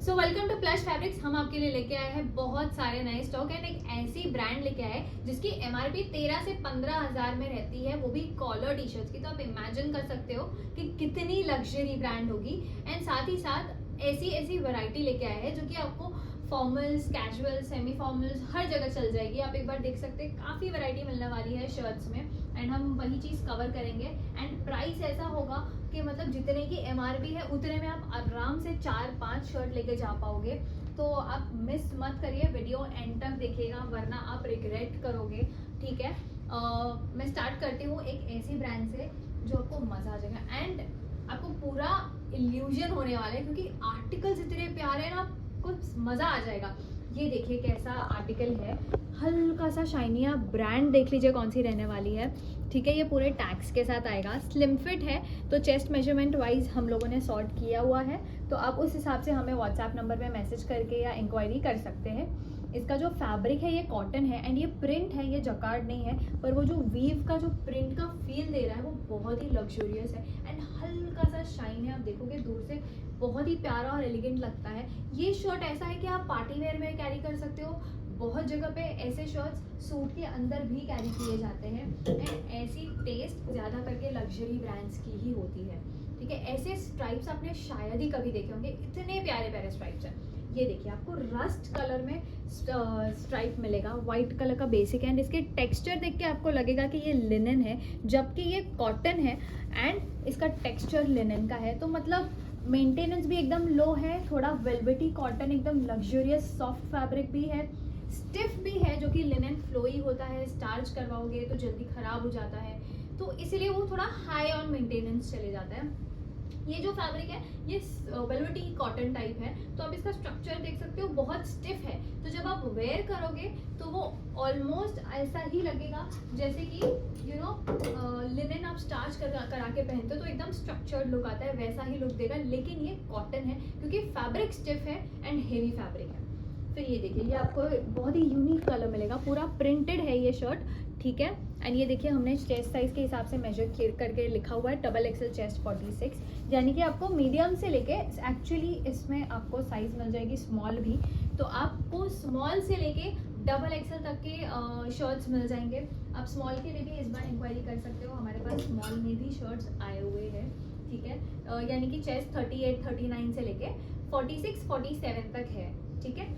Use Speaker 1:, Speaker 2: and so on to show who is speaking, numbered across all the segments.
Speaker 1: So welcome two plus fabrics. हम आपके लिए लेके आए हैं बहुत सारे नए स्टॉक एंड एक ऐसी ब्रांड लेके आए जिसकी एमआरपी 13 से 15 हज़ार में रहती है, वो भी कॉलर टी शर्ट्स की। तो आप इमेजिन कर सकते हो कि कितनी लग्जरी ब्रांड होगी। एंड साथ ही साथ ऐसी ऐसी वैरायटी लेके आए हैं जो कि आपको फॉर्मल्स, कैजुअल, सेमी फॉर्मल्स हर जगह चल जाएगी। आप एक बार देख सकते हैं, काफ़ी वैरायटी मिलने वाली है शर्ट्स में एंड हम वही चीज़ कवर करेंगे। एंड प्राइस ऐसा होगा कि मतलब जितने की एमआरपी है उतने में आप आराम से 4-5 शर्ट लेके जा पाओगे। तो आप मिस मत करिए, वीडियो एंड तक देखिएगा वरना आप रिग्रेट करोगे। ठीक है, मैं स्टार्ट करती हूँ एक ऐसी ब्रांड से जो आपको मज़ा आ जाएगा एंड आपको पूरा इल्यूजन होने वाला है क्योंकि आर्टिकल्स इतने प्यारे हैं ना, आपको मज़ा आ जाएगा। ये देखिए कैसा आर्टिकल है, हल्का सा शाइनी। आप ब्रांड देख लीजिए कौन सी रहने वाली है। ठीक है, ये पूरे टैग्स के साथ आएगा, स्लिम फिट है। तो चेस्ट मेजरमेंट वाइज हम लोगों ने सॉर्ट किया हुआ है, तो आप उस हिसाब से हमें व्हाट्सएप नंबर पे मैसेज करके या इंक्वायरी कर सकते हैं। इसका जो फैब्रिक है ये कॉटन है एंड ये प्रिंट है, ये जकार्ड नहीं है, पर वो जो वीव का जो प्रिंट का फील दे रहा है वो बहुत ही लग्जूरियस है एंड हल्का सा शाइन है। आप देखोगे दूर से बहुत ही प्यारा और एलिगेंट लगता है। ये शर्ट ऐसा है कि आप पार्टी वेयर में कैरी कर सकते हो। बहुत जगह पे ऐसे शर्ट्स सूट के अंदर भी कैरी किए जाते हैं एंड ऐसी टेस्ट ज़्यादा करके लग्जरी ब्रांड्स की ही होती है। ठीक है, ऐसे स्ट्राइप्स आपने शायद ही कभी देखे होंगे, इतने प्यारे प्यारे स्ट्राइप्स हैं। ये देखिए आपको रस्ट कलर में स्ट्राइप मिलेगा, वाइट कलर का बेसिक है एंड इसके टेक्सचर देख के आपको लगेगा कि ये लिनन है जबकि ये कॉटन है एंड इसका टेक्सचर लिनन का है। तो मतलब मेंटेनेंस भी एकदम लो है, थोड़ा वेलवेटी कॉटन, एकदम लग्जरियस सॉफ्ट फैब्रिक भी है, स्टिफ भी है जो कि लिनन फ्लोई होता है। स्टार्च करवाओगे तो जल्दी खराब हो जाता है, तो इसलिए वो थोड़ा हाई ऑन मेंटेनेंस चले जाता है। ये जो फैब्रिक है ये वेलवेटी कॉटन टाइप है, तो आप इसका स्ट्रक्चर देख सकते हो, बहुत स्टिफ है। तो जब आप वेयर करोगे तो वो ऑलमोस्ट ऐसा ही लगेगा जैसे कि लिनन आप स्टार्च करा के पहनते हो तो एकदम स्ट्रक्चर्ड लुक आता है, वैसा ही लुक देगा। लेकिन ये कॉटन है क्योंकि फैब्रिक स्टिफ है एंड हेवी फैब्रिक है। फिर ये देखिए, ये आपको बहुत ही यूनिक कलर मिलेगा, पूरा प्रिंटेड है ये शर्ट। ठीक है, एंड ये देखिए हमने चेस्ट साइज के हिसाब से मेजर करके लिखा हुआ है, डबल एक्सल चेस्ट 46, यानी कि आपको मीडियम से लेके एक्चुअली इसमें आपको साइज मिल जाएगी स्मॉल भी, तो आपको स्मॉल से लेके डबल एक्सल तक के शर्ट्स मिल जाएंगे। आप स्मॉल के लिए भी इस बार इंक्वायरी कर सकते हो, हमारे पास स्मॉल में भी शर्ट्स आए हुए हैं। ठीक है, यानी कि चेस्ट 38-39 से लेके 46-47 तक है। ठीक है,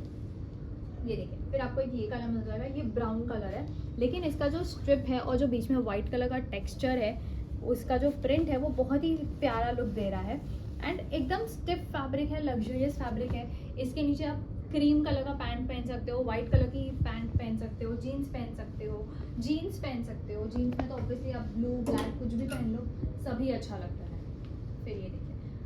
Speaker 1: ये देखिए फिर आपको एक ये कलर मिल जाएगा, ये ब्राउन कलर है, लेकिन इसका जो स्ट्रिप है और जो बीच में वाइट कलर का टेक्सचर है, उसका जो प्रिंट है वो बहुत ही प्यारा लुक दे रहा है एंड एकदम स्टिफ फैब्रिक है, लग्जरियस फैब्रिक है। इसके नीचे आप क्रीम कलर का पैंट पहन सकते हो, वाइट कलर की पैंट पहन सकते हो, जीन्स पहन सकते हो, जीन्स पहन सकते हो। जीन्स में तो ऑब्वियसली आप ब्लू ब्लैक कुछ भी पहन लो, सभी अच्छा लगता है। फिर ये देखिए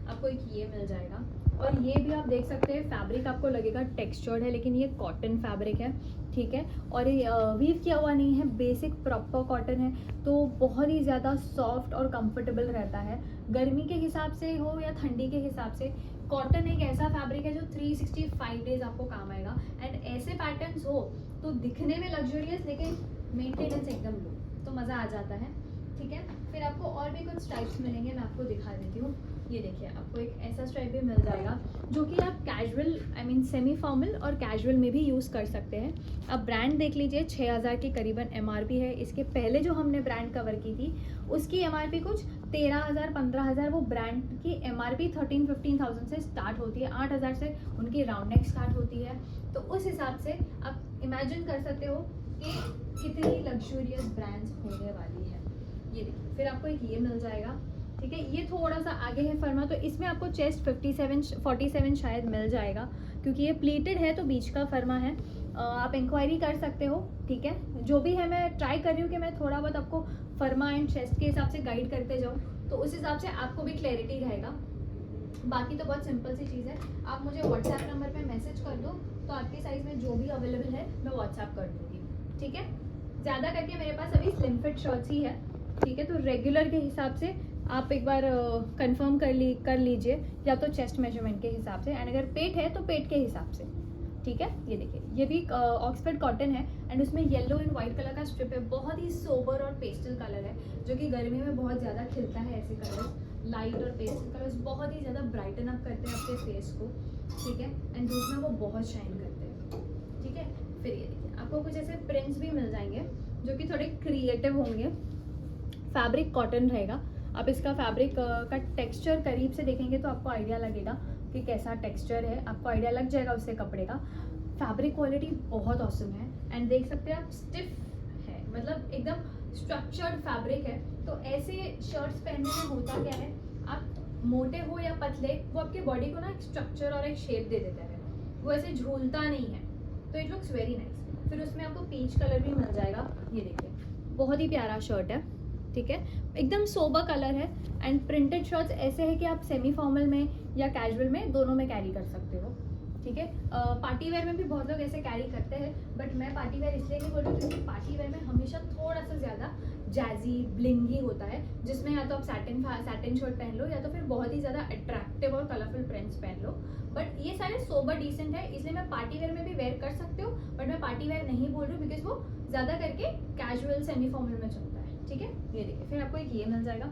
Speaker 1: आपको एक ये मिल जाएगा और ये भी आप देख सकते हैं, फैब्रिक आपको लगेगा टेक्सचर्ड है लेकिन ये कॉटन फैब्रिक है। ठीक है, और ये वीव किया हुआ नहीं है, बेसिक प्रॉपर कॉटन है, तो बहुत ही ज़्यादा सॉफ्ट और कंफर्टेबल रहता है। गर्मी के हिसाब से हो या ठंडी के हिसाब से, कॉटन एक ऐसा फैब्रिक है जो 365 डेज आपको काम आएगा एंड ऐसे पैटर्न्स हो तो दिखने में लग्जरियस लेकिन मेंटेनेंस एकदम लो, तो मज़ा आ जाता है। ठीक है, फिर आपको और भी कुछ टाइप्स मिलेंगे, मैं आपको दिखा देती हूँ। ये देखिए आपको एक ऐसा स्ट्राइप भी मिल जाएगा जो कि आप कैजुअल सेमी फॉर्मल और कैजुअल में भी यूज़ कर सकते हैं। अब ब्रांड देख लीजिए, 6000 के करीबन एमआरपी है। इसके पहले जो हमने ब्रांड कवर की थी उसकी एमआरपी कुछ 13,000-15,000, वो ब्रांड की एमआरपी 13-15,000 से स्टार्ट होती है, 8,000 से उनकी राउंड नेक स्टार्ट होती है। तो उस हिसाब से आप इमेजिन कर सकते हो कि कितनी लग्जूरियस ब्रांड्स होने वाली है। ये देखिए फिर आपको एक ये मिल जाएगा। ठीक है, ये थोड़ा सा आगे है फर्मा, तो इसमें आपको चेस्ट 47 शायद मिल जाएगा क्योंकि ये प्लीटेड है तो बीच का फर्मा है। आप इंक्वायरी कर सकते हो। ठीक है, जो भी है मैं ट्राई कर रही हूँ कि मैं थोड़ा बहुत आपको फर्मा एंड चेस्ट के हिसाब से गाइड करते जाऊँ, तो उस हिसाब से आपको भी क्लैरिटी रहेगा। बाकी तो बहुत सिंपल सी चीज़ है, आप मुझे व्हाट्सएप नंबर पे मैसेज कर दो तो आपके साइज़ में जो भी अवेलेबल है मैं व्हाट्सएप कर दूँगी। ठीक है, ज़्यादा करके मेरे पास अभी स्लिम फिट शर्ट्स ही है। ठीक है, तो रेगुलर के हिसाब से आप एक बार कंफर्म कर लीजिए, या तो चेस्ट मेजरमेंट के हिसाब से एंड अगर पेट है तो पेट के हिसाब से। ठीक है, ये देखिए ये भी ऑक्सफर्ड कॉटन है एंड उसमें येलो एंड वाइट कलर का स्ट्रिप है, बहुत ही सोबर और पेस्टल कलर है जो कि गर्मी में बहुत ज़्यादा खिलता है। ऐसे कलर लाइट और पेस्टल कलर्स बहुत ही ज़्यादा ब्राइटन अप करते हैं आपके फेस को। ठीक है, एंड धूप में वो बहुत शाइन करते हैं। ठीक है, फिर ये देखिए आपको कुछ ऐसे प्रिंट्स भी मिल जाएंगे जो कि थोड़े क्रिएटिव होंगे। फैब्रिक कॉटन रहेगा। आप इसका फैब्रिक का टेक्सचर करीब से देखेंगे तो आपको आइडिया लगेगा कि कैसा टेक्सचर है, आपको आइडिया लग जाएगा उससे कपड़े का। फैब्रिक क्वालिटी बहुत ऑसम है एंड देख सकते हैं आप स्टिफ है, मतलब एकदम स्ट्रक्चर्ड फैब्रिक है। तो ऐसे शर्ट्स पहनने में होता क्या है, आप मोटे हो या पतले, वो आपके बॉडी को ना एक स्ट्रक्चर और एक शेप दे देता है, वो ऐसे झूलता नहीं है। तो इट लुक्स वेरी नाइस। फिर उसमें आपको पीच कलर भी मिल जाएगा, ये देखिए बहुत ही प्यारा शर्ट है। ठीक है, एकदम सोबर कलर है एंड प्रिंटेड शर्ट्स ऐसे है कि आप सेमी फॉर्मल में या कैजुअल में दोनों में कैरी कर सकते हो। ठीक है, पार्टी वेयर में भी बहुत लोग ऐसे कैरी करते हैं, बट मैं पार्टी वेयर इसलिए नहीं बोल रही हूँ क्योंकि पार्टी वेयर में हमेशा थोड़ा सा ज़्यादा जैजी ब्लिंगी होता है, जिसमें या तो आप सैटिन शर्ट पहन लो या तो फिर बहुत ही ज़्यादा अट्रैक्टिव और कलरफुल प्रिंट्स पहन लो। बट ये सारे सोबर डिसेंट है, इसलिए मैं पार्टी वेयर में भी वेयर कर सकते हो, बट मैं पार्टी वेयर नहीं बोल रही हूँ बिकॉज वो ज़्यादा करके कैजुअल सेमी फॉर्मल में चलता है। ठीक है, ये देखिए फिर आपको एक ये मिल जाएगा,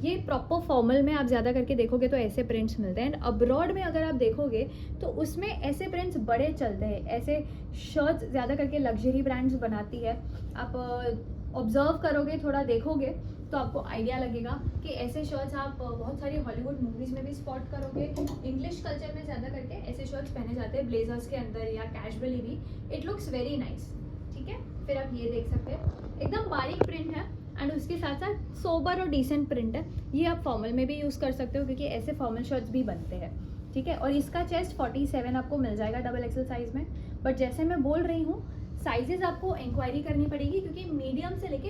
Speaker 1: ये प्रॉपर फॉर्मल में आप ज़्यादा करके देखोगे तो ऐसे प्रिंट्स मिलते हैं। एंड अब्रॉड में अगर आप देखोगे तो उसमें ऐसे प्रिंट्स बड़े चलते हैं, ऐसे शर्ट्स ज़्यादा करके लग्जरी ब्रांड्स बनाती है। आप ऑब्जर्व करोगे, थोड़ा देखोगे तो आपको आइडिया लगेगा कि ऐसे शर्ट्स आप बहुत सारी हॉलीवुड मूवीज़ में भी स्पॉट करोगे। इंग्लिश कल्चर में ज़्यादा करके ऐसे शर्ट्स पहने जाते हैं ब्लेजर्स के अंदर या कैजुअली भी। It looks very nice. ठीक है, फिर आप ये देख सकते हैं एकदम बारीक प्रिंट है एंड उसके साथ साथ सोबर और डिसेंट प्रिंट है। ये आप फॉर्मल में भी यूज़ कर सकते हो क्योंकि ऐसे फॉर्मल शर्ट्स भी बनते हैं। ठीक है, और इसका चेस्ट 47 आपको मिल जाएगा डबल एक्सल साइज़ में। बट जैसे मैं बोल रही हूँ साइजेस आपको इंक्वायरी करनी पड़ेगी क्योंकि मीडियम से लेके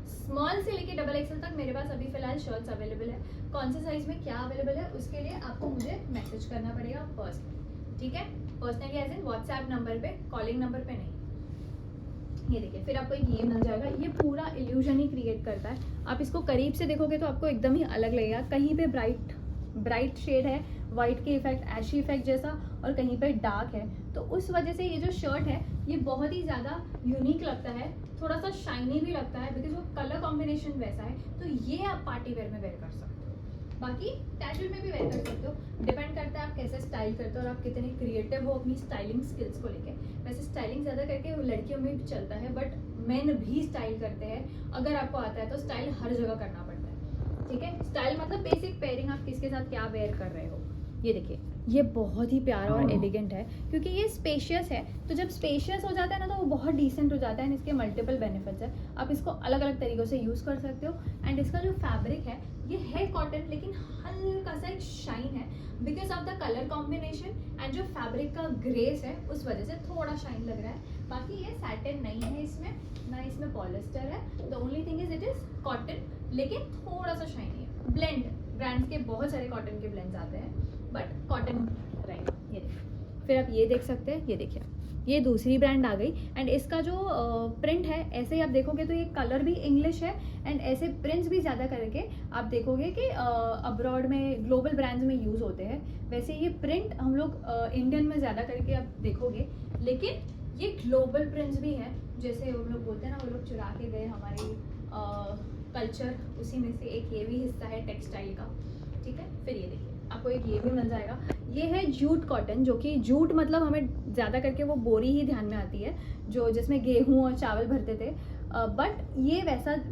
Speaker 1: स्मॉल से लेके डबल एक्सल तक मेरे पास अभी फ़िलहाल शर्ट्स अवेलेबल है। कौन से साइज़ में क्या अवेलेबल है उसके लिए आपको मुझे मैसेज करना पड़ेगा पर्सनली। ठीक है, personally as in WhatsApp number पे, कॉलिंग नंबर पे नहीं। ये देखिए फिर आपको ये मिल जाएगा, ये पूरा इल्यूजन ही क्रिएट करता है। आप इसको करीब से देखोगे तो आपको एकदम ही अलग लगेगा। कहीं पे ब्राइट शेड है, वाइट के इफेक्ट, ऐशी इफेक्ट जैसा, और कहीं पे डार्क है। तो उस वजह से ये जो शर्ट है ये बहुत ही ज़्यादा यूनिक लगता है, थोड़ा सा शाइनी भी लगता है बिकॉज वो कलर कॉम्बिनेशन वैसा है। तो ये आप पार्टी वेयर में वेयर कर सकते हो, बाकी कैजुअल में भी वेयर कर सकते हो। डिपेंड करता है आप कैसे स्टाइल करते हो और आप कितने क्रिएटिव हो अपनी स्टाइलिंग स्किल्स को लेके। वैसे स्टाइलिंग ज़्यादा करके लड़कियों में भी चलता है, बट मेन भी स्टाइल करते हैं। अगर आपको आता है तो स्टाइल हर जगह करना पड़ता है। ठीक है, स्टाइल मतलब बेसिक पेयरिंग, आप किसके साथ क्या वेयर कर रहे हो। ये देखिए ये बहुत ही प्यारा और एलिगेंट है क्योंकि ये स्पेशियस है। तो जब स्पेशियस हो जाता है ना तो वो बहुत डिसेंट हो जाता है एंड इसके मल्टीपल बेनिफिट्स है। आप इसको अलग अलग तरीक़ों से यूज़ कर सकते हो। एंड इसका जो फैब्रिक है ये है कॉटन, लेकिन हल्का सा एक शाइन है because of the colour combination and जो फैब्रिक का ग्रेस है उस वजह से थोड़ा शाइन लग रहा है। बाकी ये सैटिन नहीं है इसमें, ना इसमें पॉलिस्टर है। The only thing is it is cotton, लेकिन थोड़ा सा शाइनी है। ब्लेंड ब्रांड्स के बहुत सारे कॉटन के ब्लेंड्स आते हैं बट कॉटन रहेगा। ये देखिए फिर आप ये देख सकते हैं, ये देखिए ये दूसरी ब्रांड आ गई एंड इसका जो प्रिंट है ऐसे ही आप देखोगे तो ये कलर भी इंग्लिश है एंड ऐसे प्रिंट्स भी ज़्यादा करके आप देखोगे कि अब्रॉड में ग्लोबल ब्रांड्स में यूज़ होते हैं। वैसे ये प्रिंट हम लोग इंडियन में ज़्यादा करके आप देखोगे, लेकिन ये ग्लोबल प्रिंट्स भी हैं। जैसे हम लोग बोलते हैं ना, वो लोग चुरा के गए हमारी कल्चर, उसी में से एक ये भी हिस्सा है टेक्सटाइल का। ठीक है, फिर ये देखिए आपको एक ये भी मिल जाएगा, ये है जूट कॉटन, जो कि जूट मतलब हमें ज़्यादा करके वो बोरी ही ध्यान में आती है जो जिसमें गेहूं और चावल भरते थे। बट ये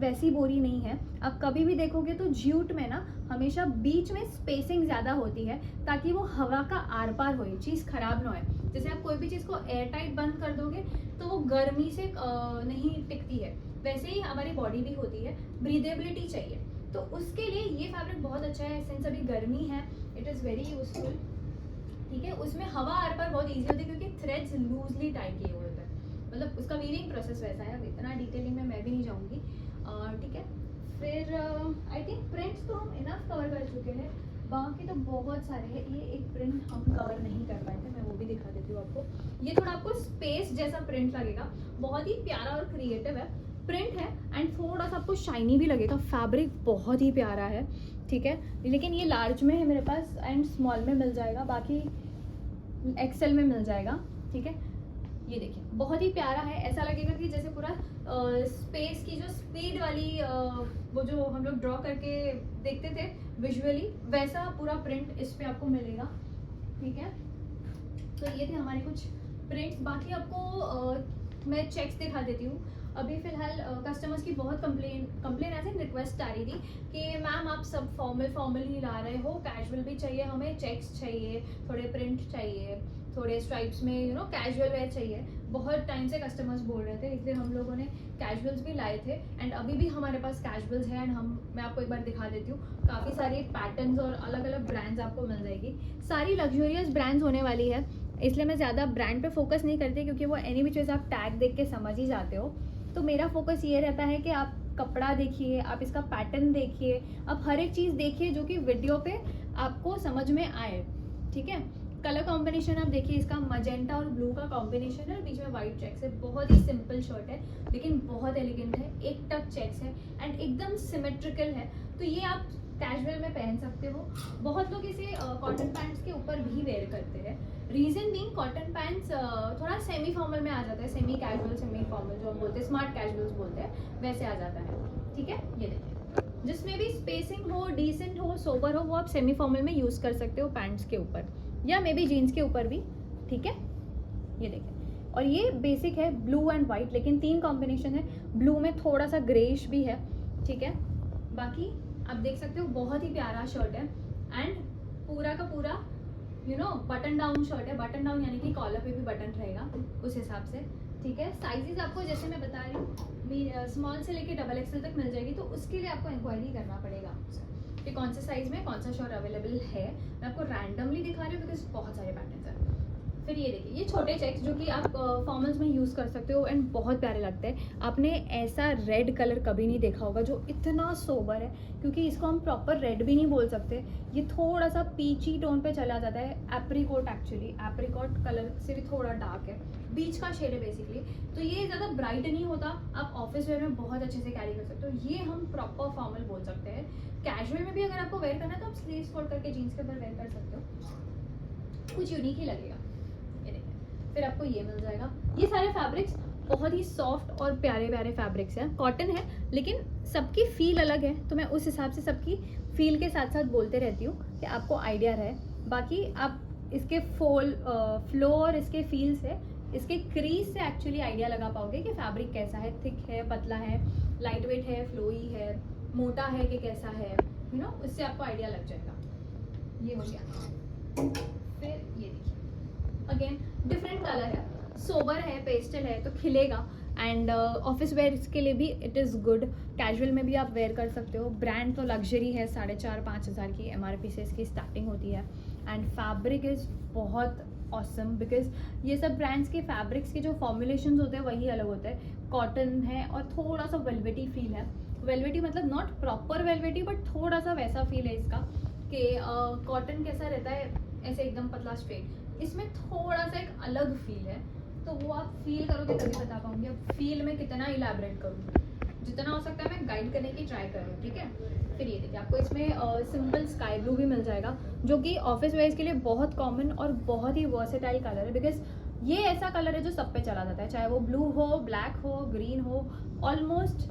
Speaker 1: वैसी बोरी नहीं है। आप कभी भी देखोगे तो जूट में ना हमेशा बीच में स्पेसिंग ज़्यादा होती है ताकि वो हवा का आर पार हो, चीज़ ख़राब ना हो। जैसे आप कोई भी चीज़ को एयर टाइट बंद कर दोगे तो वो गर्मी से नहीं टिकती है, वैसे ही हमारी बॉडी भी होती है, ब्रीदेबिलिटी चाहिए। तो उसके लिए ये फैब्रिक बहुत अच्छा है। सिंस अभी गर्मी है, इट इज़ वेरी यूजफुल। ठीक है, उसमें हवा आर पार बहुत ईजी होती है क्योंकि थ्रेड्स लूजली टाइट किए हुए होते हैं, मतलब उसका वीविंग प्रोसेस वैसा है। अब इतना डिटेलिंग में मैं भी नहीं जाऊँगी। ठीक है, फिर आई थिंक प्रिंट्स तो हम इनफ कवर कर चुके हैं, बाकी तो बहुत सारे हैं। ये एक प्रिंट हम कवर नहीं कर पाए थे, मैं वो भी दिखा देती हूँ आपको। ये थोड़ा आपको स्पेस जैसा प्रिंट लगेगा, बहुत ही प्यारा और क्रिएटिव है प्रिंट है एंड थोड़ा सा आपको शाइनी भी लगेगा। फैब्रिक बहुत ही प्यारा है। ठीक है, लेकिन ये लार्ज में है मेरे पास एंड स्मॉल में मिल जाएगा, बाकी एक्सेल में मिल जाएगा। ठीक है, ये देखिए बहुत ही प्यारा है, ऐसा लगेगा कि जैसे पूरा स्पेस की जो स्पीड वाली वो जो हम लोग ड्रॉ करके देखते थे विजुअली, वैसा पूरा प्रिंट इस पे आपको मिलेगा। ठीक है, तो ये थे हमारे कुछ प्रिंट्स। बाकी आपको मैं चेक्स दिखा देती हूँ। अभी फ़िलहाल कस्टमर्स की बहुत कंप्लेन ऐसे रिक्वेस्ट आ रही थी कि मैम आप सब फॉर्मल ही ला रहे हो, कैजुअल भी चाहिए, हमें चेक्स चाहिए, थोड़े प्रिंट चाहिए, थोड़े स्ट्राइप्स में कैजुअल वेयर चाहिए। बहुत टाइम से कस्टमर्स बोल रहे थे, इसलिए हम लोगों ने कैजुअल्स भी लाए थे। एंड अभी भी हमारे पास कैजुअल्स हैं। एंड मैं आपको एक बार दिखा देती हूँ, काफ़ी सारी पैटर्न्स और अलग अलग ब्रांड्स आपको मिल जाएगी। सारी लग्जरियस ब्रांड्स होने वाली है, इसलिए मैं ज़्यादा ब्रांड पे फोकस नहीं करती, क्योंकि वो एनी विच आप टैग देख के समझ ही जाते हो। तो मेरा फोकस ये रहता है कि आप कपड़ा देखिए, आप इसका पैटर्न देखिए, आप हर एक चीज़ देखिए जो कि वीडियो पे आपको समझ में आए। ठीक है, कलर कॉम्बिनेशन आप देखिए, इसका मजेंटा और ब्लू का कॉम्बिनेशन है, बीच में वाइट चेक्स है। बहुत ही सिंपल शर्ट है लेकिन बहुत एलिगेंट है, एक टक चेक्स है एंड एकदम सिमेट्रिकल है। तो ये आप कैजुअल में पहन सकते हो। बहुत लोग इसे कॉटन पैंट्स के ऊपर भी वेयर करते हैं। रीज़न बीइंग कॉटन पैंट्स थोड़ा सेमी फॉर्मल में आ जाता है, सेमी कैजुअल सेमी फॉर्मल जो हम बोलते हैं, स्मार्ट कैजुअल्स बोलते हैं, वैसे आ जाता है। ठीक है, ये देखिए, जिसमें भी स्पेसिंग हो, डिसेंट हो, सोबर हो, वो आप सेमी फॉर्मल में यूज़ कर सकते हो पैंट्स के ऊपर या मे बी जीन्स के ऊपर भी। ठीक है, ये देखिए, और ये बेसिक है ब्लू एंड वाइट, लेकिन 3 कॉम्बिनेशन है, ब्लू में थोड़ा सा ग्रेइश भी है। ठीक है, बाकी आप देख सकते हो बहुत ही प्यारा शर्ट है एंड पूरा का पूरा बटन डाउन शर्ट है। बटन डाउन यानी कि कॉलर पे भी बटन रहेगा उस हिसाब से। ठीक है, साइजेस आपको जैसे मैं बता रही हूँ, स्मॉल से लेके डबल एक्सएल तक मिल जाएगी, तो उसके लिए आपको इंक्वायरी करना पड़ेगा आपसे कि कौन से साइज में कौन सा शर्ट अवेलेबल है। मैं आपको रैंडमली दिखा रही हूँ बिकॉज बहुत सारे पैटर्न्स हैं। फिर ये देखिए, ये छोटे चेक्स जो कि आप फॉर्मल्स में यूज़ कर सकते हो एंड बहुत प्यारे लगते हैं। आपने ऐसा रेड कलर कभी नहीं देखा होगा जो इतना सोबर है, क्योंकि इसको हम प्रॉपर रेड भी नहीं बोल सकते, ये थोड़ा सा पीची टोन पे चला जाता है। एप्रिकॉट, एक्चुअली एप्रिकॉट कलर से भी थोड़ा डार्क है, बीच का शेड है बेसिकली। तो ये ज़्यादा ब्राइट नहीं होता, आप ऑफिस वेयर में बहुत अच्छे से कैरी कर सकते हो। ये हम प्रॉपर फॉर्मल बोल सकते हैं। कैजुअल में भी अगर आपको वेयर करना है तो आप स्लीव्स फोल्ड करके जीन्स के ऊपर वेयर कर सकते हो, कुछ यूनिक ही लगेगा। फिर आपको ये मिल जाएगा। ये सारे फैब्रिक्स बहुत ही सॉफ्ट और प्यारे प्यारे फैब्रिक्स हैं, कॉटन है लेकिन सबकी फील अलग है, तो मैं उस हिसाब से सबकी फील के साथ साथ बोलते रहती हूँ कि आपको आइडिया रहे। बाकी आप इसके फ्लो और इसके फील से, इसके क्रीज से एक्चुअली आइडिया लगा पाओगे कि फैब्रिक कैसा है, थिक है, पतला है, लाइट वेट है, फ्लोई है, मोटा है कि कैसा है, उससे आपको आइडिया लग जाएगा। ये हो गया। फिर ये देखिए, अगेन डिफरेंट कलर है, सोबर है, पेस्टल है, तो खिलेगा एंड ऑफिस वेयर के लिए भी इट इज़ गुड। कैजुअल में भी आप वेयर कर सकते हो। ब्रांड तो लग्जरी है, 4,500-5 हज़ार की MRP से इसकी स्टार्टिंग होती है एंड फैब्रिक इज़ बहुत ऑसम, बिकॉज ये सब ब्रांड्स के फैब्रिक्स के जो फॉर्मुलेशंस होते हैं वही अलग होते हैं। कॉटन है और थोड़ा सा वेलवेटी फील है। वेलवेटी मतलब नॉट प्रॉपर वेलवेटी, बट थोड़ा सा वैसा फील है इसका कि कॉटन कैसा रहता है ऐसे एकदम पतला स्ट्रेट, इसमें थोड़ा सा एक अलग फील है। तो वो आप फील करोगे तभी बता पाऊंगी। अब फील में कितना इलैबोरेट करूँ, जितना हो सकता है मैं गाइड करने की ट्राई करूँ। ठीक है, फिर ये देखिए, आपको इसमें सिंपल स्काई ब्लू भी मिल जाएगा, जो कि ऑफिस वेयर्स के लिए बहुत कॉमन और बहुत ही वर्सेटाइल कलर है, बिकॉज ये ऐसा कलर है जो सब पे चला जाता है, चाहे वो ब्लू हो, ब्लैक हो, ग्रीन हो। ऑलमोस्ट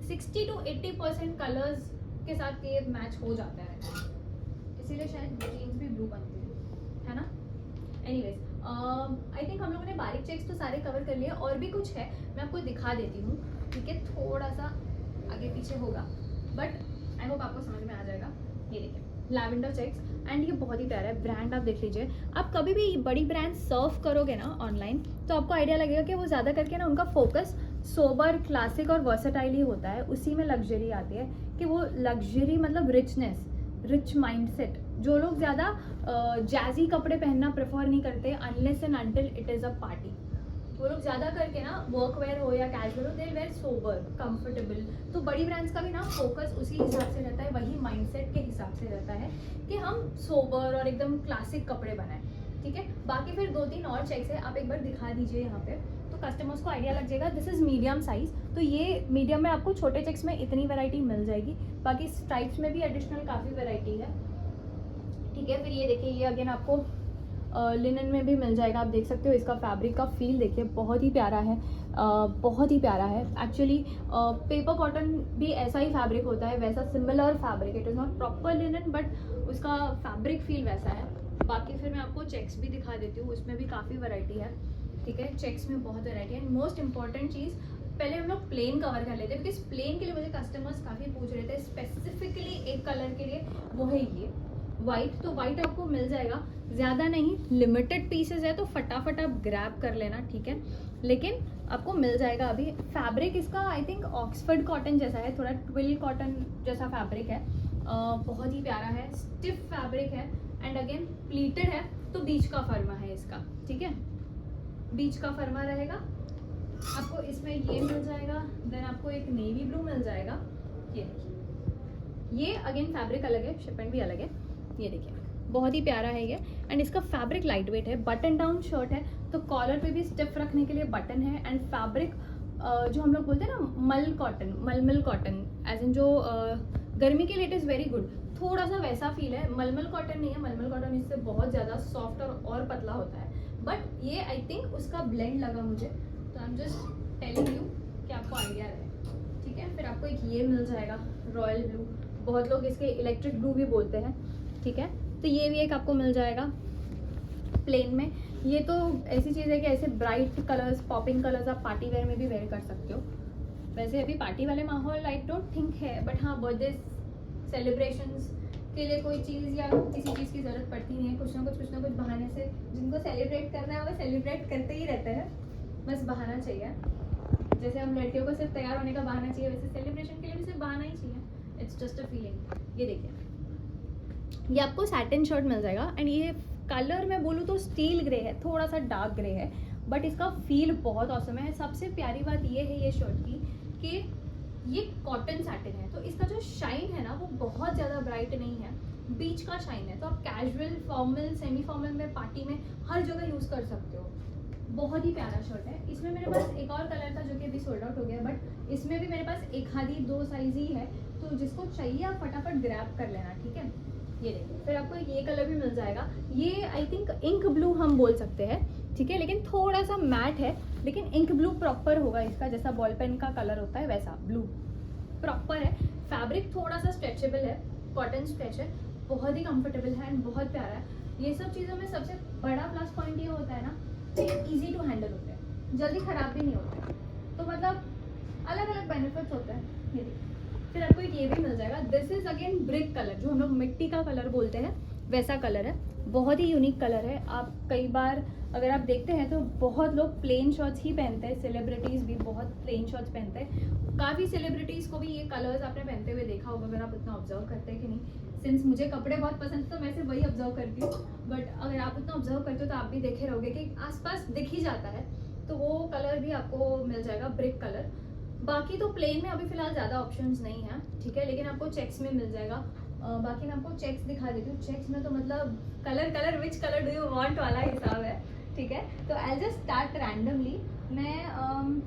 Speaker 1: 60 to 80% कलर्स के साथ ये मैच हो जाता है, इसीलिए शायद जीन्स भी ब्लू बनती है ना। एनीवेज, आई थिंक हम लोगों ने बारीक चेक्स तो सारे कवर कर लिए, और भी कुछ है मैं आपको दिखा देती हूँ। ठीक है, थोड़ा सा आगे पीछे होगा बट आई होप आपको समझ में आ जाएगा। ये देखिए, लैवेंडर चेक्स एंड ये बहुत ही प्यारा है। ब्रांड आप देख लीजिए, आप कभी भी बड़ी ब्रांड सर्व करोगे ना ऑनलाइन, तो आपको आइडिया लगेगा कि वो ज़्यादा करके ना उनका फोकस सोबर, क्लासिक और वर्सेटाइल ही होता है। उसी में लग्जरी आती है कि वो लग्जरी मतलब रिचनेस, रिच माइंडसेट। जो लोग ज़्यादा जैजी कपड़े पहनना प्रेफर नहीं करते unless and until it is a party, वो लोग ज़्यादा करके ना वर्क वेयर हो या कैजुअल हो, दे वेयर सोबर, कंफर्टेबल। तो बड़ी ब्रांड्स का भी ना फोकस उसी हिसाब से रहता है, वही माइंडसेट के हिसाब से रहता है कि हम सोबर और एकदम क्लासिक कपड़े बनाएं। ठीक है, बाकी फिर 2-3 और चेक्स है, आप एक बार दिखा दीजिए यहाँ पे, तो कस्टमर्स को आइडिया लग जाएगा। दिस इज़ मीडियम साइज़, तो ये मीडियम में आपको छोटे चेक्स में इतनी वैरायटी मिल जाएगी। बाकी स्ट्राइप्स में भी एडिशनल काफ़ी वैरायटी है। ठीक है, फिर ये देखिए, ये अगेन आपको लिनन में भी मिल जाएगा। आप देख सकते हो इसका फैब्रिक का फील देखिए, बहुत ही प्यारा है, बहुत ही प्यारा है। एक्चुअली पेपर कॉटन भी ऐसा ही फैब्रिक होता है, वैसा similar fabric, it is not proper linen but उसका फैब्रिक फील वैसा है। बाकी फिर मैं आपको चेक्स भी दिखा देती हूँ, उसमें भी काफ़ी वैरायटी है, ठीक है। चेक्स में बहुत वैरायटी है। एंड मोस्ट इंपॉर्टेंट चीज़, पहले हम लोग प्लेन कवर कर लेते हैं, बिकॉज प्लेन के लिए मुझे कस्टमर्स काफ़ी पूछ रहे थे स्पेसिफिकली एक कलर के लिए, वो है ये वाइट। तो वाइट आपको मिल जाएगा, ज़्यादा नहीं, लिमिटेड पीसेस है, तो फटाफट आप ग्रैब कर लेना, ठीक है। लेकिन आपको मिल जाएगा अभी। फैब्रिक इसका आई थिंक ऑक्सफर्ड कॉटन जैसा है, थोड़ा ट्विल कॉटन जैसा फैब्रिक है, बहुत ही प्यारा है, स्टिफ फैब्रिक है एंड अगेन प्लीटेड है, तो बीच का फर्मा है इसका, ठीक है, बीच का फर्मा रहेगा। आपको इसमें ये मिल जाएगा, देन आपको एक नेवी ब्लू मिल जाएगा, ये देखिए, ये अगेन फैब्रिक अलग है, शिपमेंट भी अलग है, ये देखिए बहुत ही प्यारा है ये। एंड इसका फैब्रिक लाइट वेट है, बटन डाउन शर्ट है, तो कॉलर पे भी स्टिफ रखने के लिए बटन है। एंड फैब्रिक जो हम लोग बोलते हैं ना मल कॉटन, मलमल कॉटन, एज इन जो गर्मी के लिए इट इज़ वेरी गुड, थोड़ा सा वैसा फील है। मलमल कॉटन नहीं है, मलमल कॉटन इससे बहुत ज़्यादा सॉफ्ट और पतला होता है, बट ये आई थिंक उसका ब्लेंड लगा मुझे, तो I am just telling you कि आपको आइडिया रहे, ठीक है। फिर आपको एक ये मिल जाएगा रॉयल ब्लू, बहुत लोग इसके इलेक्ट्रिक ब्लू भी बोलते हैं, ठीक है। तो ये भी एक आपको मिल जाएगा प्लेन में। ये तो ऐसी चीज़ है कि ऐसे ब्राइट कलर्स, पॉपिंग कलर्स आप पार्टी वेयर में भी वेयर कर सकते हो। वैसे अभी पार्टी वाले माहौल आई डोंट थिंक है, बट हाँ बर्थडे सेलिब्रेशंस के लिए कोई चीज़ या किसी चीज़ की ज़रूरत पड़ती नहीं है, कुछ ना कुछ बहाने से जिनको सेलिब्रेट करना है वो सेलिब्रेट करते ही रहते हैं, बस बहाना चाहिए। जैसे हम लड़कियों को सिर्फ तैयार होने का बहाना चाहिए, वैसे सेलिब्रेशन के लिए भी सिर्फ बहाना ही चाहिए, इट्स जस्ट अ फीलिंग। ये देखिए, ये आपको सैटिन शर्ट मिल जाएगा एंड ये कलर मैं बोलूँ तो स्टील ग्रे है, थोड़ा सा डार्क ग्रे है, बट इसका फील बहुत औसम है। सबसे प्यारी बात ये है ये शर्ट की कि ये कॉटन सैटिन है, तो इसका जो शाइन है ना वो बहुत ज़्यादा ब्राइट नहीं है, बीच का शाइन है, तो आप कैजुअल, फॉर्मल, सेमी फॉर्मल में, पार्टी में हर जगह यूज़ कर सकते हो। बहुत ही प्यारा शर्ट है। इसमें मेरे पास एक और कलर था जो कि अभी सोल्ड आउट हो गया, बट इसमें भी मेरे पास एक आधी 2 साइज ही है, तो जिसको चाहिए आप फटाफट ग्रैब कर लेना, ठीक है। ये देखिए, फिर आपको ये कलर भी मिल जाएगा, ये आई थिंक इंक ब्लू हम बोल सकते हैं, ठीक है, लेकिन थोड़ा सा मैट है, लेकिन इंक ब्लू प्रॉपर होगा इसका, जैसा बॉल पेन का कलर होता है वैसा ब्लू प्रॉपर है। फैब्रिक थोड़ा सा स्ट्रेचेबल है, कॉटन स्ट्रेच है, बहुत ही कंफर्टेबल है एंड बहुत प्यारा है। ये सब चीज़ों में सबसे बड़ा प्लस पॉइंट ये होता है ना कि ईजी टू हैंडल होते हैं, जल्दी ख़राब भी नहीं होते, तो मतलब अलग अलग बेनिफिट्स होते हैं। ये देखिए, फिर आपको एक ये भी मिल जाएगा, this is again brick colour, जो हम लोग मिट्टी का कलर बोलते हैं वैसा कलर है, बहुत ही यूनिक कलर है। आप कई बार अगर आप देखते हैं तो बहुत लोग प्लेन शर्ट्स ही पहनते हैं, सेलिब्रिटीज़ भी बहुत प्लेन शर्ट्स पहनते हैं, काफ़ी सेलिब्रिटीज़ को भी ये कलर्स आपने पहनते हुए देखा होगा, अगर आप उतना ऑब्जर्व करते हैं कि नहीं। सिंस मुझे कपड़े बहुत पसंद है तो मैं सिर्फ वही ऑब्जर्व करती हूँ, बट अगर आप उतना ऑब्जर्व करते हो तो आप भी देखे रहोगे कि आसपास दिख ही जाता है, तो वो कलर भी आपको मिल जाएगा, ब्रिक कलर। बाकी तो प्लेन में अभी फिलहाल ज़्यादा ऑप्शंस नहीं है, ठीक है, लेकिन आपको चेक्स में मिल जाएगा। बाकी मैं आपको चेक्स दिखा देती हूँ। चेक्स में तो मतलब colour which colour do you want वाला हिसाब है, ठीक है। तो आई जस्ट स्टार्ट रैंडमली, मैं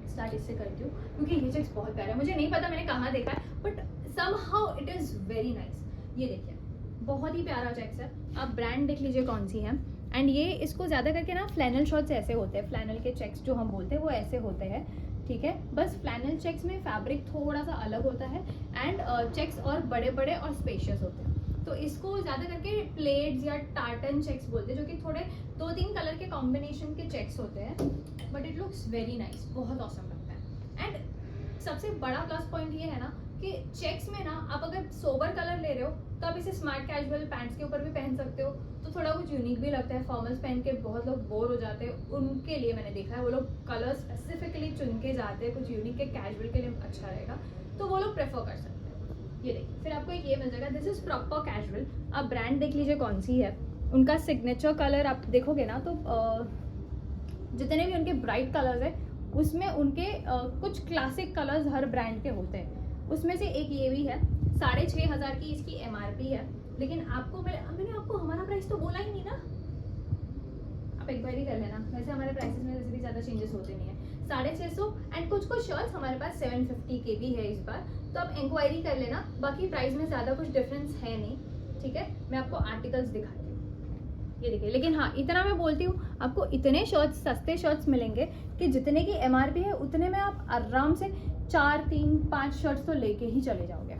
Speaker 1: स्टार्ट इससे करती हूँ क्योंकि ये चेक्स बहुत प्यारा है, मुझे नहीं पता मैंने कहाँ देखा है, but somehow it is very nice. ये देखिए, बहुत ही प्यारा चेक्स है, आप ब्रांड देख लीजिए कौन सी है। एंड ये इसको ज़्यादा करके ना फ्लैनल शर्ट्स ऐसे होते हैं, फ्लैनल के चेक्स जो हम बोलते हैं वो ऐसे होते हैं, ठीक है। बस फ्लैनल चेक्स में फैब्रिक थोड़ा सा अलग होता है एंड चेक्स और बड़े बड़े और स्पेशियस होते हैं, तो इसको ज़्यादा करके प्लेट्स या टार्टन चेक्स बोलते हैं, जो कि थोड़े 2-3 कलर के कॉम्बिनेशन के चेक्स होते हैं, but it looks very nice, बहुत ऑसम लगता है। एंड सबसे बड़ा प्लस पॉइंट ये है ना कि चेक्स में ना आप अगर सोबर कलर ले रहे हो तो आप इसे स्मार्ट कैजुअल पैंट्स के ऊपर भी पहन सकते हो, तो थोड़ा कुछ यूनिक भी लगता है। फॉर्मल्स पहन के बहुत लोग बोर हो जाते हैं, उनके लिए मैंने देखा है वो लोग कलर स्पेसिफिकली चुन के जाते हैं, कुछ यूनिक के कैजुअल के लिए अच्छा रहेगा, तो वो लोग प्रेफर कर सकते हैं। ये देखिए, फिर आपको एक ये मिल जाएगा, दिस इज प्रॉपर कैजुअल, आप ब्रांड देख लीजिए कौन सी है। उनका सिग्नेचर कलर आप देखोगे ना तो जितने भी उनके ब्राइट कलर्स है उसमें उनके कुछ क्लासिक कलर्स हर ब्रांड के होते हैं, उसमें से एक ये भी है। 6,500 की इसकी MRP है, लेकिन आपको मैंने आपको हमारा प्राइस तो बोला ही नहीं ना, आप इंक्वायरी कर लेना, वैसे हमारे प्राइसेस में वैसे भी ज़्यादा चेंजेस होते नहीं है। 650 एंड कुछ शर्ट्स हमारे पास 750 के भी है इस बार, तो आप इंक्वायरी कर लेना, बाकी प्राइस में ज़्यादा कुछ डिफरेंस है नहीं, ठीक है। मैं आपको आर्टिकल्स दिखाती हूँ, ये देखिए, लेकिन हाँ इतना मैं बोलती हूँ, आपको इतने शर्ट्स, सस्ते शर्ट्स मिलेंगे कि जितने की MRP है उतने में आप आराम से 4, 3, 5 शर्ट्स तो लेके ही चले जाओगे,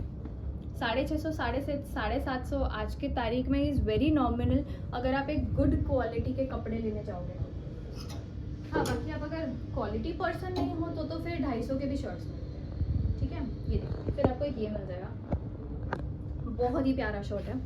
Speaker 1: 650, 750 आज के तारीख में इज़ वेरी नॉमिनल अगर आप एक गुड क्वालिटी के कपड़े लेने जाओगे। हाँ, बाकी आप अगर क्वालिटी पर्सन नहीं हो तो फिर 250 के भी शर्ट्स मिलते हैं, ठीक है। ये देखो, फिर आपको एक ये मिल जाएगा, बहुत ही प्यारा शर्ट है।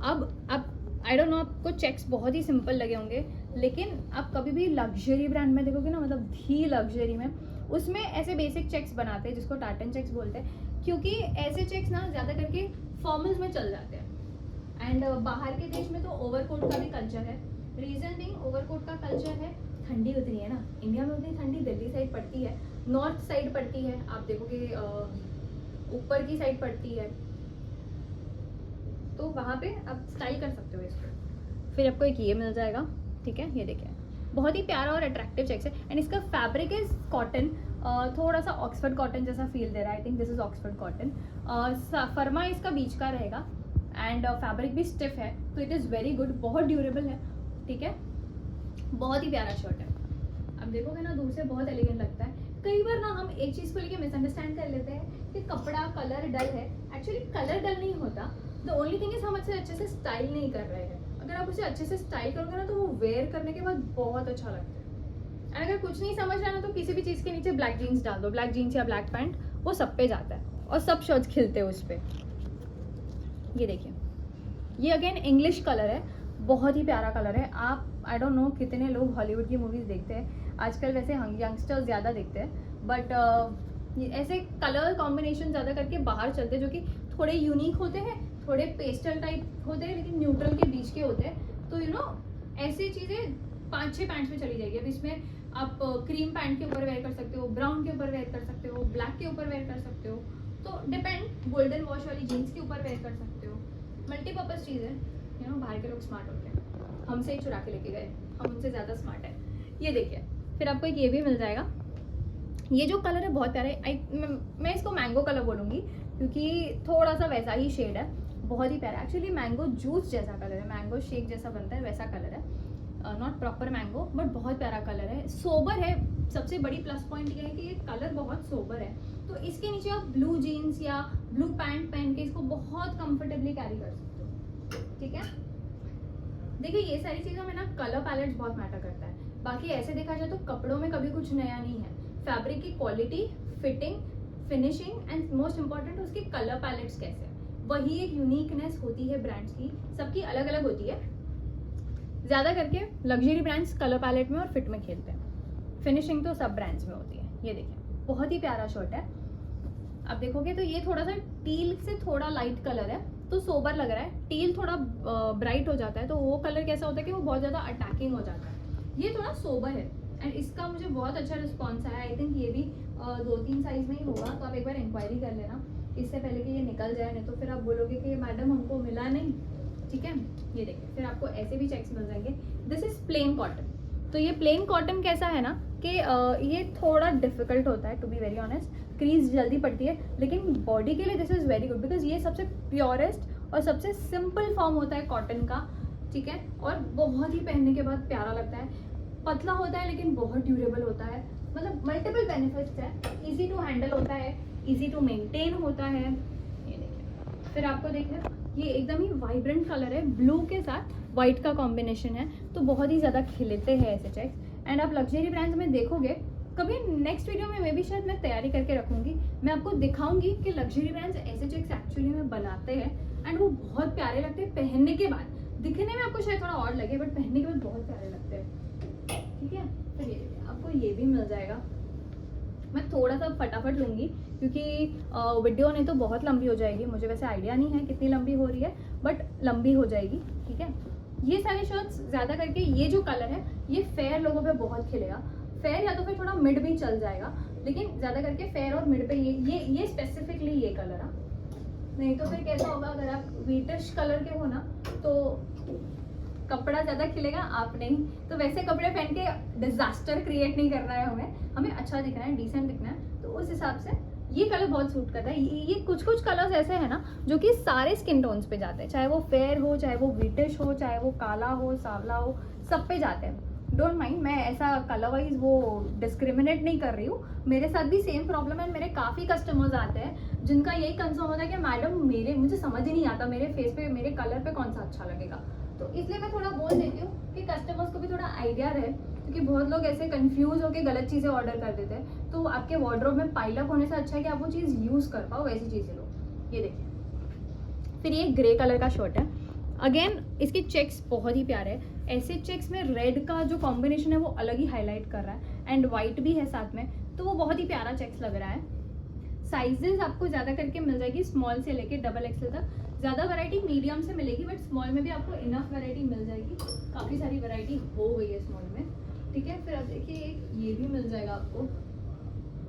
Speaker 1: अब आप आई डोंट नो, आपको चेक्स बहुत ही सिंपल लगे होंगे, लेकिन आप कभी भी लग्जरी ब्रांड में देखोगे ना, मतलब धी लग्जरी में, उसमें ऐसे बेसिक चेक्स बनाते हैं जिसको टार्टन चेक्स बोलते हैं, क्योंकि ऐसे चेक्स ना ज़्यादा करके फॉर्मल्स में चल जाते हैं। एंड बाहर के देश में तो ओवरकोट का भी कल्चर है। रीज़न बिंग ओवरकोट का कल्चर है, ठंडी उतनी है ना, इंडिया में उतनी ठंडी दिल्ली साइड पड़ती है, नॉर्थ साइड पड़ती है, आप देखोगे ऊपर की साइड पड़ती है, तो वहाँ पे आप स्टाइल कर सकते हो इसको। फिर आपको एक ये मिल जाएगा, ठीक है, ये देखिए, बहुत ही प्यारा और अट्रैक्टिव चेक्स है। एंड इसका फैब्रिक इज कॉटन, थोड़ा सा ऑक्सफर्ड कॉटन जैसा फील दे रहा है। I think this is Oxford cotton. फर्मा इसका बीच का रहेगा एंड फैब्रिक भी स्टिफ है, तो इट इज़ वेरी गुड, बहुत ड्यूरेबल है, ठीक है, बहुत ही प्यारा शर्ट है। अब देखोगे ना, दूर से बहुत एलिगेंट लगता है। कई बार ना हम एक चीज़ को लेके मिसअंडरस्टैंड कर लेते हैं कि कपड़ा कलर डल है। एक्चुअली कलर डल नहीं होता, द ओनली थिंग इज हम अच्छे से स्टाइल नहीं कर रहे हैं। अगर आप उसे अच्छे से स्टाइल करोगे ना, तो वो वेयर करने के बाद बहुत अच्छा लगता है। एंड अगर कुछ नहीं समझ रहा ना, तो किसी भी चीज़ के नीचे ब्लैक जीन्स डाल दो, ब्लैक जीन्स या ब्लैक पैंट, वो सब पे जाता है और सब शर्ट्स खिलते हैं उस पर। ये देखिए, ये अगेन इंग्लिश कलर है, बहुत ही प्यारा कलर है। आप आई डोंट नो कितने लोग हॉलीवुड की मूवीज़ देखते हैं आजकल, वैसे यंगस्टर्स ज़्यादा देखते हैं, बट ऐसे कलर कॉम्बिनेशन ज़्यादा करके बाहर चलते हैं, जो कि थोड़े यूनिक होते हैं, थोड़े पेस्टल टाइप होते हैं, लेकिन न्यूट्रल के बीच के होते हैं। तो यू नो, ऐसी चीज़ें 5-6 पैंट्स में चली जाएगी। अब इसमें आप क्रीम पैंट के ऊपर वेयर कर सकते हो, ब्राउन के ऊपर वेयर कर सकते हो, ब्लैक के ऊपर वेयर कर सकते हो, तो डिपेंड, गोल्डन वॉश वाली जीन्स के ऊपर वेयर कर सकते हो। मल्टीपर्पज़ चीज़ है, यू नो, बाहर के लोग स्मार्ट होते हैं, हमसे ही चुरा के लेके गए, हम उनसे ज़्यादा स्मार्ट है। ये देखिए, फिर आपको एक ये भी मिल जाएगा। ये जो कलर है बहुत प्यारा है, मैं इसको मैंगो कलर बोलूँगी, क्योंकि थोड़ा सा वैसा ही शेड है, बहुत ही प्यारा। एक्चुअली मैंगो जूस जैसा कलर है, मैंगो शेक जैसा बनता है वैसा कलर है, नॉट प्रॉपर मैंगो, बट बहुत प्यारा कलर है, सोबर है। सबसे बड़ी प्लस पॉइंट ये है कि ये कलर बहुत सोबर है, तो इसके नीचे आप ब्लू जीन्स या ब्लू पैंट पहन के इसको बहुत कंफर्टेबली कैरी कर सकते हो, ठीक है। देखिए, ये सारी चीज़ों में ना कलर पैलेट्स बहुत मैटर करता है। बाकी ऐसे देखा जाए तो कपड़ों में कभी कुछ नया नहीं है। फैब्रिक की quality, fitting, finishing and most important उसके कलर पैलेट्स कैसे, वही एक यूनिकनेस होती है ब्रांड्स की, सबकी अलग अलग होती है। ज़्यादा करके लग्जरी ब्रांड्स कलर पैलेट में और फिट में खेलते हैं, फिनिशिंग तो सब ब्रांड्स में होती है। ये देखिए, बहुत ही प्यारा शर्ट है। अब देखोगे तो ये थोड़ा सा टील से थोड़ा लाइट कलर है, तो सोबर लग रहा है। टील थोड़ा ब्राइट हो जाता है, तो वो कलर कैसा होता है कि वो बहुत ज़्यादा अटैकिंग हो जाता है। ये थोड़ा सोबर है एंड इसका मुझे बहुत अच्छा रिस्पॉन्स आया। आई थिंक ये भी 2-3 साइज़ में ही होगा, तो आप एक बार इंक्वायरी कर लेना इससे पहले कि ये निकल जाए, नहीं तो फिर आप बोलोगे कि मैडम हमको मिला नहीं, ठीक है। ये देखिए, फिर आपको ऐसे भी चेक्स मिल जाएंगे। This is plain cotton. तो ये प्लेन कॉटन कैसा है ना कि ये थोड़ा डिफिकल्ट होता है, to be very honest, crease जल्दी पड़ती है, लेकिन बॉडी के लिए this is very good, because ये सबसे प्योरेस्ट और सबसे सिंपल फॉर्म होता है कॉटन का, ठीक है, और बहुत ही पहनने के बाद प्यारा लगता है। पतला होता है लेकिन बहुत ड्यूरेबल होता है, मतलब मल्टीपल बेनिफिट्स है, इजी टू हैंडल होता है, इजी टू मेंटेन होता है। ये देखिए, फिर आपको देखिए, ये एकदम ही वाइब्रेंट कलर है, ब्लू के साथ वाइट का कॉम्बिनेशन है, तो बहुत ही ज़्यादा खिलते हैं ऐसे चेक्स। एंड आप लग्जरी ब्रांड्स में देखोगे, कभी नेक्स्ट वीडियो में भी शायद मैं तैयारी करके रखूँगी, मैं आपको दिखाऊंगी कि लग्जरी ब्रांड्स ऐसे चेक्स एक्चुअली में बनाते हैं एंड वो बहुत प्यारे लगते हैं पहनने के बाद। दिखने में आपको शायद थोड़ा और लगे, बट पहनने के बाद बहुत प्यारे लगते हैं, ठीक है। फिर ये देखिए, आपको ये भी मिल जाएगा। मैं थोड़ा सा फटाफट लूँगी क्योंकि वीडियो नहीं तो बहुत लंबी हो जाएगी, मुझे वैसे आइडिया नहीं है कितनी लंबी हो रही है, बट लंबी हो जाएगी, ठीक है। ये सारे शर्ट्स ज़्यादा करके, ये जो कलर है ये फेयर लोगों पे बहुत खिलेगा, फेयर या तो फिर थोड़ा मिड भी चल जाएगा, लेकिन ज़्यादा करके फेयर और मिड पे ये स्पेसिफिकली ये कलर है। नहीं तो फिर कैसा होगा, अगर आप व्हीटिश कलर के हो ना तो कपड़ा ज़्यादा खिलेगा, आप नहीं। तो वैसे कपड़े पहन के डिजास्टर क्रिएट नहीं करना है हमें अच्छा दिखना है, डिसेंट दिखना है, तो उस हिसाब से ये कलर बहुत सूट करता है। ये कुछ कलर्स ऐसे हैं ना जो कि सारे स्किन टोन्स पे जाते हैं, चाहे वो फेयर हो, चाहे वो व्हीटिश हो, चाहे वो काला हो, सांवला हो, सब पे जाते हैं। डोंट माइंड, मैं ऐसा कलर वाइज वो डिस्क्रिमिनेट नहीं कर रही हूँ, मेरे साथ भी सेम प्रॉब्लम है। मेरे काफ़ी कस्टमर्स आते हैं जिनका यही कंसर्न होता है कि मैडम मुझे समझ ही नहीं आता मेरे फेस पे, मेरे कलर पे कौन सा अच्छा लगेगा। तो इसलिए मैं थोड़ा बोल देती हूँ कि कस्टमर्स को भी थोड़ा आइडिया रहे, क्योंकि बहुत लोग ऐसे कंफ्यूज होकर गलत चीज़ें ऑर्डर कर देते हैं। तो आपके वार्डरोब में पाइल अप होने से अच्छा है कि आप वो चीज़ यूज़ कर पाओ, वैसी चीज़ें लो। ये देखिए, फिर ये ग्रे कलर का शर्ट है। अगेन इसके चेक्स बहुत ही प्यारे हैं। ऐसे चेक्स में रेड का जो कॉम्बिनेशन है वो अलग ही हाईलाइट कर रहा है, एंड वाइट भी है साथ में, तो वो बहुत ही प्यारा चेक्स लग रहा है। साइजेस आपको ज़्यादा करके मिल जाएगी, स्मॉल से लेके डबल एक्सेल तक। ज़्यादा वैरायटी मीडियम से मिलेगी, बट स्मॉल में भी आपको इनफ वैरायटी मिल जाएगी। काफ़ी सारी वैरायटी हो गई है स्मॉल में, ठीक है। फिर अब देखिए ये भी मिल जाएगा आपको।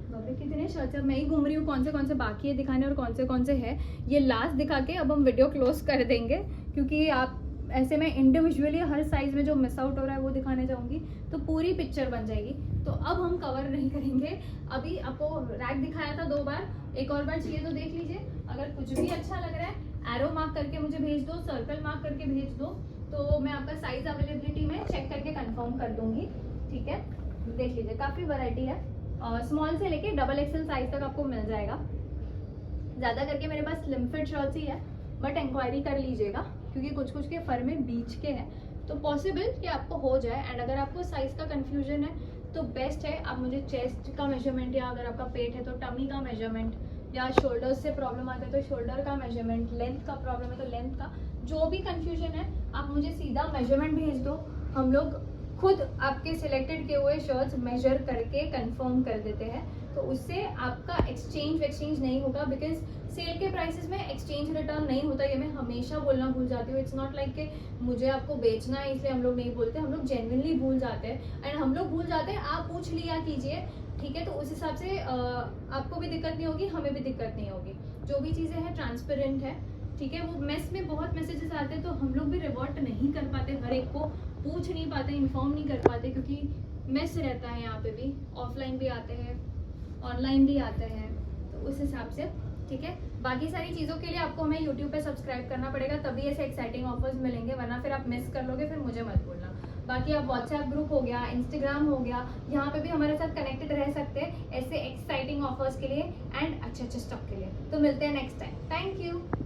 Speaker 1: बाबरे कितने शर्ट्स, अब मैं ही घूम रही हूँ कौन से बाकी है दिखाने और कौन से है। ये लास्ट दिखा के अब हम वीडियो क्लोज कर देंगे, क्योंकि आप ऐसे में इंडिविजुअली हर साइज में जो मिस आउट हो रहा है वो दिखाने जाऊंगी तो पूरी पिक्चर बन जाएगी। तो अब हम कवर नहीं करेंगे। अभी आपको रैक दिखाया था 2 बार, एक और बार चाहिए तो देख लीजिए। अगर कुछ भी अच्छा लग रहा है एरो मार्क करके मुझे भेज दो, सर्कल मार्क करके भेज दो, तो मैं आपका साइज अवेलेबिलिटी में चेक करके कंफर्म कर दूंगी, ठीक है। देख लीजिए काफ़ी वैरायटी है, स्मॉल से लेके डबल एक्सेल साइज तक आपको मिल जाएगा। ज़्यादा करके मेरे पास स्लिम फिट शर्ट्स ही है, बट इंक्वायरी कर लीजिएगा क्योंकि कुछ के फर में बीच के हैं, तो पॉसिबल कि आपको हो जाए। एंड अगर आपको साइज़ का कन्फ्यूजन है तो बेस्ट है आप मुझे चेस्ट का मेजरमेंट, या अगर आपका पेट है तो टमी का मेजरमेंट, या शोल्डर्स से प्रॉब्लम आता है तो शोल्डर का मेजरमेंट, लेंथ का प्रॉब्लम है तो लेंथ का, जो भी कन्फ्यूजन है आप मुझे सीधा मेजरमेंट भेज दो। हम लोग खुद आपके सिलेक्टेड किए हुए शर्ट्स मेजर करके कंफर्म कर देते हैं, तो उससे आपका एक्सचेंज नहीं होगा। बिकॉज सेल के प्राइसेस में एक्सचेंज रिटर्न नहीं होता, ये मैं हमेशा बोलना भूल जाती हूँ। इट्स नॉट लाइक कि मुझे आपको बेचना है इसलिए हम लोग नहीं बोलते, हम लोग जेन्युइनली भूल जाते हैं। एंड हम लोग भूल जाते हैं, आप पूछ लिया कीजिए, ठीक है। तो उस हिसाब से आपको भी दिक्कत नहीं होगी, हमें भी दिक्कत नहीं होगी। जो भी चीज़ें हैं ट्रांसपेरेंट है, ठीक है। वो मेस में बहुत मैसेजेस आते हैं तो हम लोग भी रिवॉर्ट नहीं कर पाते, हर एक को पूछ नहीं पाते, इन्फॉर्म नहीं कर पाते, क्योंकि मेस रहता है यहाँ पे भी, ऑफलाइन भी आते हैं, ऑनलाइन भी आते हैं, तो उस हिसाब से, ठीक है। बाकी सारी चीज़ों के लिए आपको हमें यूट्यूब पे सब्सक्राइब करना पड़ेगा, तभी ऐसे एक्साइटिंग ऑफर्स मिलेंगे, वरना फिर आप मिस कर लोगे, फिर मुझे मत बोलना। बाकी आप व्हाट्सएप ग्रुप हो गया, इंस्टाग्राम हो गया, यहाँ पे भी हमारे साथ कनेक्टेड रह सकते हैं ऐसे एक्साइटिंग ऑफर्स के लिए एंड अच्छे स्टॉक के लिए। तो मिलते हैं नेक्स्ट टाइम, थैंक यू।